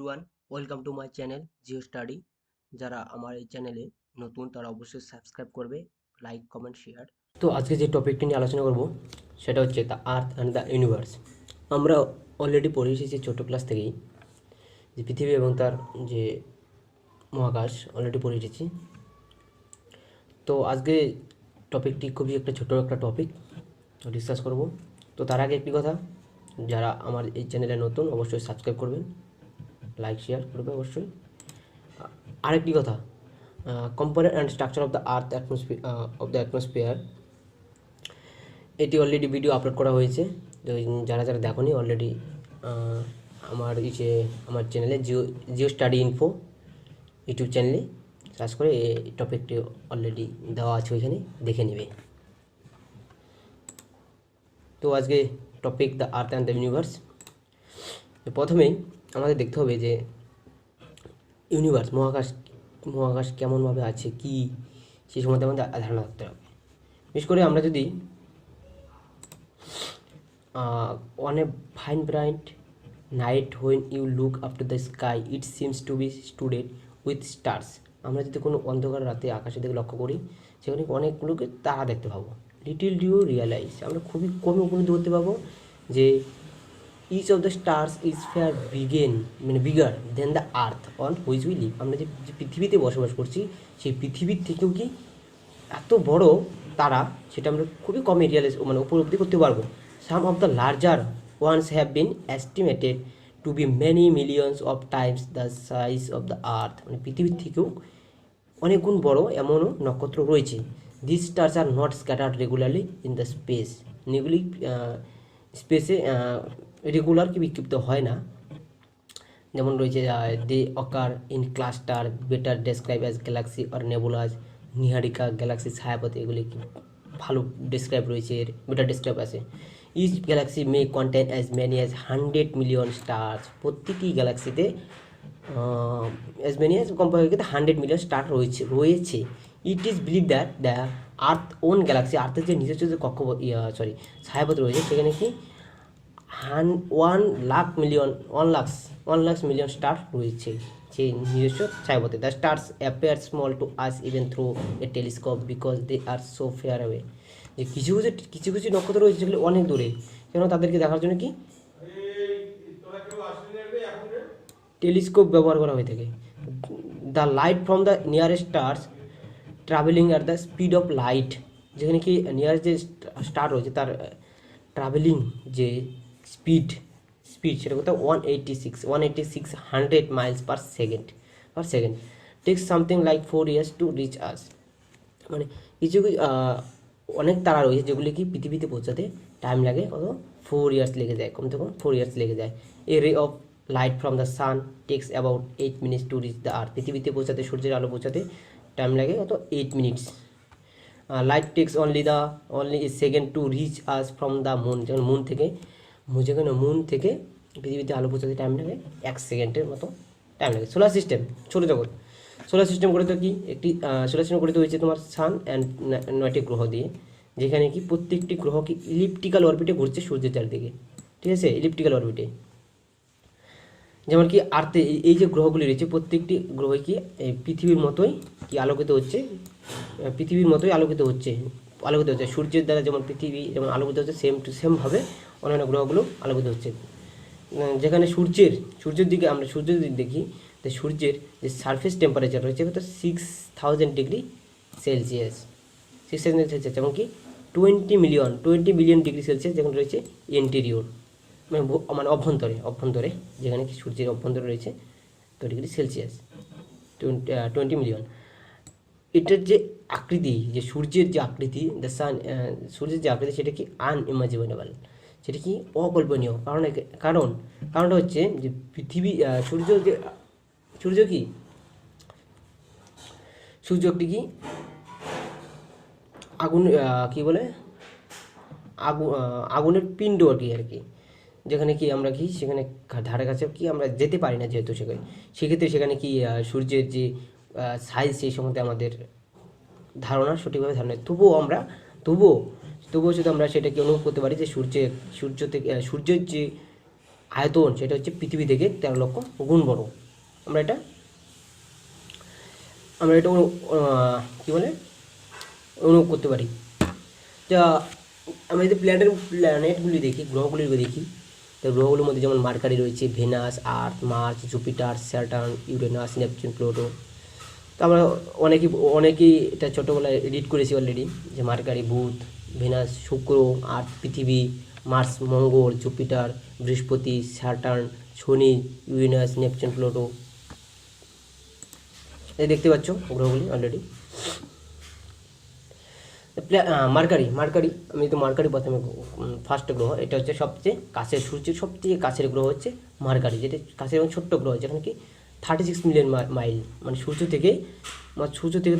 Everyone, welcome to my channel Jio study. যারা আমার এই চ্যানেলে নতুন তারা অবশ্যই সাবস্ক্রাইব করবে, লাইক কমেন্ট শেয়ার। তো আজকে যে টপিকটি নিয়ে আলোচনা করব সেটা হচ্ছে the earth and the universe. আমরা অলরেডি পড়ে এসেছি ছোটো ক্লাস থেকেই যে পৃথিবী এবং তার যে মহাকাশ অলরেডি পড়ে এসেছি। তো আজকে টপিকটি খুবই একটা ছোটো একটা টপিক ডিসকাস করব। তো তার আগে একটি কথা, যারা আমার এই চ্যানেলে নতুন অবশ্যই সাবস্ক্রাইব করবেন, লাইক শেয়ার করবে অবশ্যই। আরেকটি কথা, component and structure of the earth atmosphere, এটি অলরেডি ভিডিও আপলোড করা হয়েছে। তো যারা যারা দেখোনি অলরেডি আমার চ্যানেলে জিও স্টাডি ইনফো ইউটিউব চ্যানেলে সার্চ করে এই টপিকটি অলরেডি দেওয়া আছে, ওইখানে দেখে নেবে। তো আজকে topic the earth and the universe. প্রথমেই আমাদের দেখতে হবে যে ইউনিভার্স মহাকাশ কেমনভাবে আছে, কি সেই সম্বন্ধে আমাদের ধারণা রাখতে হবে। বিশেষ করে আমরা যদি on a fine bright night when you look up to the sky it seems to be studded with stars, আমরা যদি কোনো অন্ধকার রাতে আকাশের দিকে লক্ষ্য করি সেখানে অনেকগুলোকে তারা দেখতে পাবো। লিটিল ডু ইউ রিয়ালাইজ, আমরা খুবই কমে উপলব্ধি করতে পারবো যে each of the stars is bigger than the earth on which we live, আমরা যে পৃথিবীতে বসবাস করছি সেই পৃথিবীর থেকেও কি এত বড় তারা, সেটা আমরা খুবই কমে উপলব্ধি করতে পারবো। Some of the larger ones have been estimated to be many millions of times the size of the earth, মানে পৃথিবীর থেকেও অনেক গুণ বড় এমনও নক্ষত্র রয়েছে। This stars are not scattered regularly in the space, এগুলি স্পেসে রেগুলার কি বিক্ষিপ্ত হয় না। যেমন রয়েছে they occur in cluster better describe as galaxy or nebulas, নিহারিকা গ্যালাক্সি ছায়াপথে, এগুলি ভালো ডেসক্রাইব রয়েছে, বেটার ডেসক্রাইব আছে। Each galaxy may contain as many as 100 million stars, প্রতিটি গ্যালাক্সিতে as many as comparative 100 million star রয়েছে। It is believe that the earth own galaxy, আর্থের যে নিজস্ব যে ছায়াপথ রয়েছে সেখানে কি 1 লাখ মিলিয়ন স্টার রয়েছে যে নিজস্ব ছায়াপথে। The stars appear small to us even through a telescope because they are so far away, যে কিছু কিছু নক্ষত্র রয়েছে যেগুলো অনেক দূরে, কেন তাদেরকে দেখার জন্য কি টেলিস্কোপ ব্যবহার করা হয়ে থাকে। The light from the nearest stars travelling at the speed of light, যেখানে কি নিয়ারেস্ট যে স্টার রয়েছে তার ট্রাভেলিং যে স্পিড সেটা কোথাও 186 miles per second takes something like 4 years to reach us, মানে কিছু অনেক তারা রয়েছে যেগুলি কি পৃথিবীতে পৌঁছাতে টাইম লাগে কত 4 years লেগে যায়, কমসে কম 4 years লেগে যায়। A ray of light from the sun takes about 8 minutes to reach the earth, পৃথিবীতে পৌঁছাতে সূর্যের আলো পৌঁছাতে টাইম লাগে কত 8 minutes। Light takes only a second to reach us from the moon, যেমন মুন থেকে পৃথিবীতে আলো পৌঁছাতে টাইম লাগে 1 সেকেন্ডের মতো টাইম লাগে। সোলার সিস্টেম, সৌরজগৎ। সোলার সিস্টেম গঠিত কি একটি সোলার সিস্টেম গঠিত হয়েছে তোমার সান অ্যান্ড 9টি গ্রহ দিয়ে, যেখানে কি প্রত্যেকটি গ্রহ কি ইলিপ্টিক্যাল অরবিটে ঘুরছে সূর্যের চারদিকে, ঠিক আছে, ইলিপ্টিক্যাল অরবিটে। যেমন কি আর্থে এই যে গ্রহগুলি রয়েছে প্রত্যেকটি গ্রহই কি পৃথিবীর মতোই কি আলোকিত হচ্ছে, আলোকিত হচ্ছে সূর্যের দ্বারা, যেমন পৃথিবী যেমন আলোকিত হচ্ছে সেমভাবে অন্যান্য গ্রহগুলো আলোকিত হচ্ছে। যেখানে সূর্যের দিকে আমরা দেখি যে সূর্যের যে সারফেস টেম্পারেচার রয়েছে কত 6000 ডিগ্রি সেলসিয়াস, যেমন কি 20 মিলিয়ন ডিগ্রি সেলসিয়াস যেখানে রয়েছে ইন্টেরিয়র, মানে অভ্যন্তরে যেখানে কি সূর্যের অভ্যন্তরে রয়েছে তো ডিগ্রি সেলসিয়াস 20 মিলিয়ন। এটার যে আকৃতি, যে সূর্যের যে আকৃতি সূর্যের যে আকৃতি সেটা কি আনইমাজিনেবল, সেটা কি অকল্পনীয়। কারণটা হচ্ছে যে পৃথিবী সূর্য একটি কি আগুন কি বলে আগুনের পিণ্ড আর কি, যেখানে কি আমরা কি সেখানে ধারে কাছে কি আমরা যেতে পারি না, যেহেতু সেক্ষেত্রে সেখানে কি সূর্যের যে সাইজ সেই সম্বন্ধে আমাদের সঠিকভাবে ধারণা তবুও শুধু আমরা সেটাকে অনুভব করতে পারি যে সূর্যের যে আয়তন সেটা হচ্ছে পৃথিবী থেকে 13 লক্ষ গুণ বড়। আমরা এটা কী বলে অনুভব করতে পারি। যা আমরা যদি প্ল্যানেটগুলি দেখি, গ্রহগুলি দেখি, তো গ্রহগুলির মধ্যে যেমন মার্কারি রয়েছে, Venus, Earth, Mars, Jupiter, Saturn, Uranus, Neptune, Pluto. তো আমরা অনেকেই এটা ছোটোবেলায় রিড করেছি অলরেডি, যে মার্কারি, বুধ, ভেনাস, শুক্র, আর্থ, পৃথিবী, মার্স, মঙ্গল, জুপিটার, বৃহস্পতি, স্যাটার্ন, শনি, ইউরেনাস, নেপচুন, প্লুটো। এই দেখতে পাচ্ছ গ্রহগুলি অলরেডি। মার্কারি আমি তো মার্কারি প্রথমে ফার্স্ট গ্রহ, এটা হচ্ছে সবচেয়ে কাছের, সূর্যের সবচেয়ে কাছের গ্রহ হচ্ছে মার্কারি, যেটা কাছের এবং ছোট্ট গ্রহ, যেখানে কি 36 মিলিয়ন মাইল, মানে সূর্য থেকে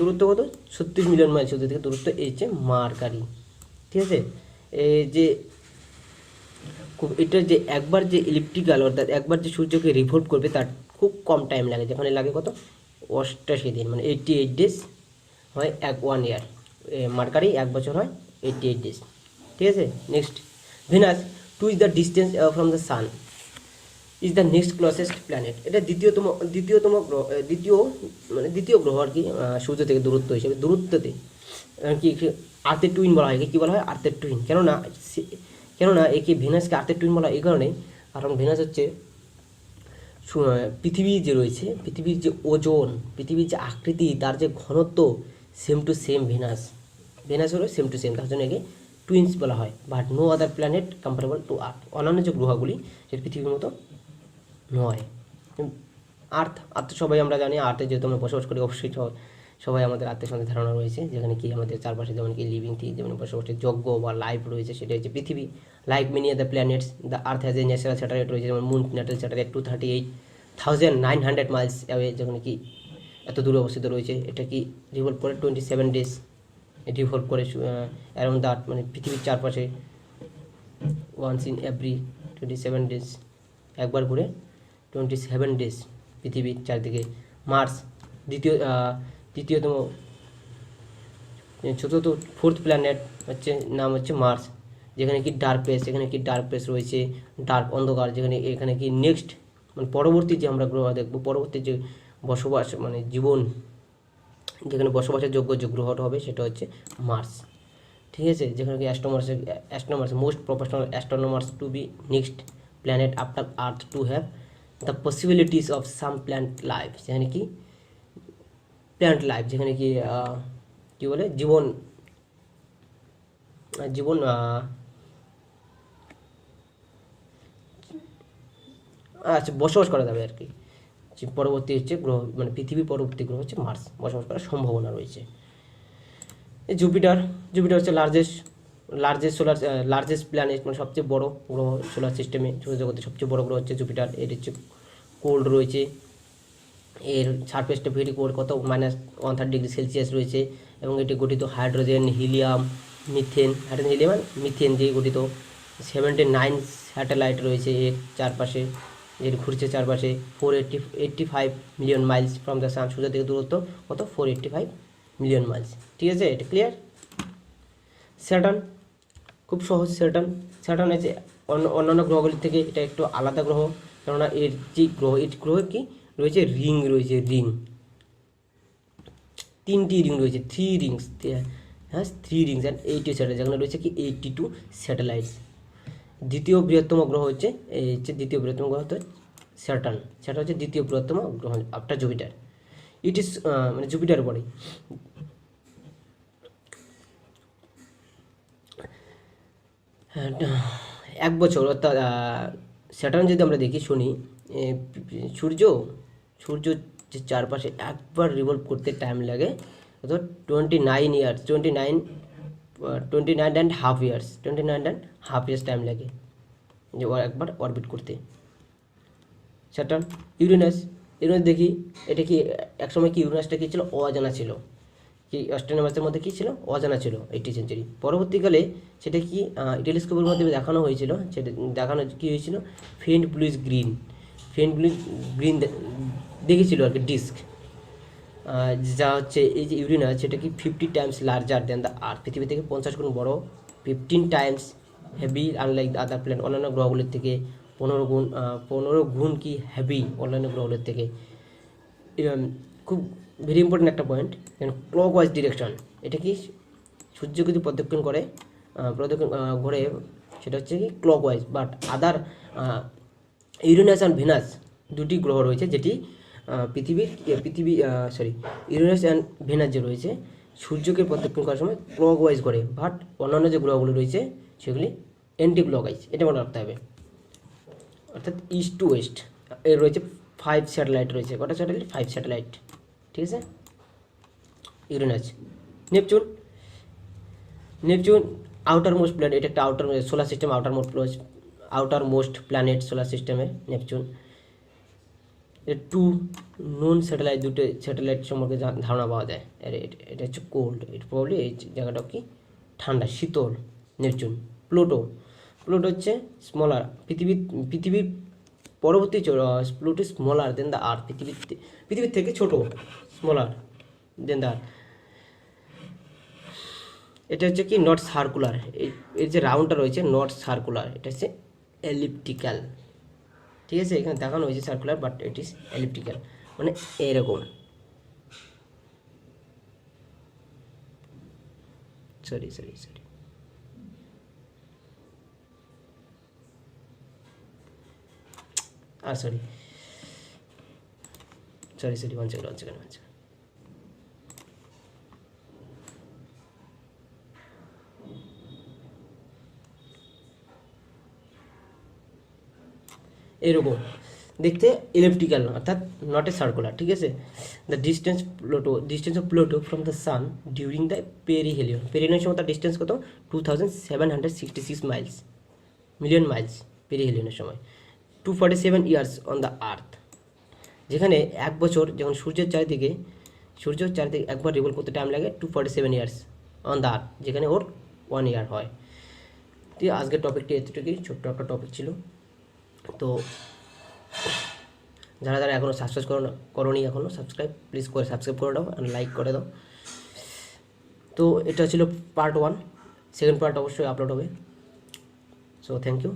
দূরত্ব কত, 36 মিলিয়ন মাইল সূর্য থেকে দূরত্ব, এই হচ্ছে মার্কারি। ঠিক আছে, এই যে এটা যে একবার যে ইলেকট্রিক্যাল, অর্থাৎ একবার যে সূর্যকে রিভলভ করবে তার খুব কম টাইম লাগে, যেখানে লাগে কত 88 দিন, মানে 88 ডেজ হয় 1 ইয়ার। মার্কারি 1 বছর হয় 88 ডেজ। ঠিক আছে, next Venus, two is the distance from the sun, is the next closest planet. এটা দ্বিতীয় গ্রহ আর কি, সূর্য থেকে দূরত্ব হিসেবে, দূরত্বতে কি আর্থের টুইন বলা হয়। কী বলা হয়? আর্থের টুইন। কেননা একে ভেনাসকে আর্থের টুইন বলা হয় এই কারণে, কারণ ভেনাস হচ্ছে পৃথিবী যে রয়েছে, পৃথিবীর যে ওজন, পৃথিবীর যে আকৃতি, তার যে ঘনত্ব সেম টু সেম ভেনাস হলো সেম টু সেম, তার জন্য একে টুইন্স বলা হয়। But no other planet comparable to earth, অন্যান্য যে গ্রহগুলি সেটা পৃথিবীর মতো নয়। আর্থ সবাই আমরা জানি, আর্থে যেহেতু আমরা বসবাস করি, অবশ্যই সবাই আমাদের আর্থের সঙ্গে ধারণা রয়েছে, যেখানে কি আমাদের চারপাশে যেমন কি লিভিং থিং, যেমন বসবাসের যোগ্য বা লাইফ রয়েছে, সেটা হচ্ছে পৃথিবী। Like many other planets, the earth has a natural satellite রয়েছে, যেমন moon natural satellite 238,900 Miles away, যেখানে কি এত দূরে অবস্থিত রয়েছে। এটা কি রিভলভ করে 27 ডেজ, রিভলভ করে অ্যারাউন্ড দ্য আর্থ, মানে পৃথিবীর চারপাশে ওয়ান্স ইন এভরি 27 ডেজ, একবার ঘুরে 27 ডেজ পৃথিবীর চারদিকে। মার্স দ্বিতীয়তম, চতুর্থ, ফোর্থ প্ল্যানেট হচ্ছে নাম হচ্ছে মার্স, যেখানে কি ডার্ক প্লেস রয়েছে, ডার্ক অন্ধকার, এখানে কি নেক্সট মানে পরবর্তী যে আমরা গ্রহ দেখবো, পরবর্তী যে বসবাস মানে জীবন, যেখানে বসবাসের যোগ্য যে গ্রহটা হবে সেটা হচ্ছে মার্স। ঠিক আছে, যেখানে কি astronomers most professional astronomers to be next planet after earth to have the possibilities of some plant life, যেখানে কি প্ল্যান্ট লাইফ, যেখানে কি কী বলে জীবন আচ্ছা বসবাস করা যাবে আর কি। যে পরবর্তী হচ্ছে গ্রহ, মানে পৃথিবীর পরবর্তী গ্রহ হচ্ছে মার্স, বসবাস করার সম্ভাবনা রয়েছে। জুপিটার হচ্ছে লার্জেস্ট প্ল্যানেট, মানে সবচেয়ে বড় গ্রহ সোলার সিস্টেমে, সৌরজগতের সবচেয়ে বড় গ্রহ হচ্ছে জুপিটার। এর হচ্ছে কোল্ড রয়েছে, এর সারফেসটা ভেরি কোল্ড, কত -130°C রয়েছে, এবং এটি গঠিত হাইড্রোজেন, হিলিয়াম, মিথেন দিয়ে গঠিত। 79 স্যাটেলাইট রয়েছে এর চারপাশে, এর ঘুরছে চারপাশে। 485 million miles from the sun, সূর্য থেকে দূরত্ব কত 485 মিলিয়ন মাইলস। ঠিক আছে, এটা ক্লিয়ার। স্যাটার্ন খুব সহজ। স্যাটার্ন আছে অন্যান্য গ্রহগুলির থেকে এটা একটু আলাদা গ্রহ, কেননা এর যে গ্রহে কি রয়েছে, রিং, 3টি রিং রয়েছে, 3 রিংস, হ্যাঁ 3 রিংস অ্যান্ড 80 স্যাটেলাইট, যেখানে রয়েছে কি 82 স্যাটেলাইটস। দ্বিতীয় বৃহত্তম গ্রহ হচ্ছে স্যাটার্ন হচ্ছে দ্বিতীয় বৃহত্তম গ্রহ আফটার জুপিটার। ইট ইজ মানে জুপিটার পরে। এক বছর, অর্থাৎ স্যাটার্ন যদি আমরা দেখি শুনি, সূর্য যে চারপাশে একবার রিভলভ করতে টাইম লাগে অর্থাৎ 29.5 ইয়ার্স টাইম লাগে যে একবার অরবিট করতে। স্যাটার্ন। ইউরেনাস দেখি, এটা কি একসময় কি ইউরেনাসটা কী ছিল, অজানা ছিল, কি অ্যাস্ট্রোনমার্সের মধ্যে কী ছিল, অজানা ছিল 80 সেঞ্চুরি। পরবর্তীকালে সেটা কি টেলিস্কোপের মাধ্যমে দেখানো হয়েছিল, সেটা দেখানো কী হয়েছিল, ফেন্ট ব্লুইশ গ্রিন দেখেছিল আর কি ডিস্ক, যা হচ্ছে এই যে ইউরেনাস, সেটা কি 50 Times larger than the earth, পৃথিবী থেকে 50 গুণ বড়, 15 Times heavy, unlike the other planet, অন্যান্য গ্রহগুলির থেকে পনেরো গুণ কি হ্যাভি অন্যান্য গ্রহগুলোর থেকে। খুব ভেরি ইম্পর্টেন্ট একটা পয়েন্ট। ক্লক ওয়াইজ ডিরেকশন, এটা কি সূর্য যদি প্রদক্ষিণ করে ঘোরে, সেটা হচ্ছে কি clockwise. But other Uranus and Venus দুটি গ্রহ রয়েছে, যেটি ইউরেনাস অ্যান্ড ভেনাস যে রয়েছে সূর্যকে প্রদক্ষিণ করার সময় ক্লক ওয়াইজ করে, বাট অন্যান্য যে গ্রহগুলো রয়েছে সেগুলি অ্যান্টি ক্লক ওয়াইজ, এটা মনে রাখতে হবে। অর্থাৎ ইস্ট টু ওয়েস্ট এর রয়েছে 5 স্যাটেলাইট রয়েছে। কটা স্যাটেলাইট? 5 স্যাটেলাইট, ঠিক আছে। Uranus, Neptune outer most planet, এটা একটা solar system outer most planet solar সিস্টেমে নেপচুন। টু নোন স্যাটেলাইট, দুটো স্যাটেলাইট সম্পর্কে ধারণা পাওয়া যায়। এটা হচ্ছে কোল্ড, এটা প্রবলি এই জায়গাটা কি ঠান্ডা শীতল। নেপচুন। প্লুটো হচ্ছে স্মলার, পৃথিবীর পরবর্তী প্লুটো স্মলার দেন দ্য আর্থ, পৃথিবীর থেকে ছোট, স্মলার দেন দ্য আর্থ। এটা হচ্ছে কি নট সার্কুলার, এর যে রাউন্ডটা রয়েছে নট সার্কুলার, এটা হচ্ছে এলিপ্টিক্যাল, ঠিক আছে। এখানে দেখানো হয়েছে circular, but it is elliptical, মানে এরকম। Sorry one second. এরকম দেখতে ইলেপটিক্যাল, অর্থাৎ নট এ সার্কুলার, ঠিক আছে। The distance of Pluto from the sun during the perihelion সময় তার ডিস্টেন্স কত? 2766 মিলিয়ন মাইলস পেরিহেলিয়নের সময়। 247 ইয়ার্স অন দ্য আর্থ, যেখানে এক বছর যখন সূর্যের চারিদিকে একবার রিভলভ করতে টাইম লাগে 247 ইয়ার্স অন দ্য আর্থ, যেখানে ওর 1 ইয়ার হয়। ঠিক, আজকের টপিকটি এতটুকুই, ছোট্ট একটা টপিক ছিল। তো যারা এখনও সাবস্ক্রাইব করোনি এখনও প্লিজ সাবস্ক্রাইব করে দাও অ্যান্ড লাইক করে দাও। তো এটা ছিল পার্ট 1, সেকেন্ড পার্ট অবশ্যই আপলোড হবে। So thank you.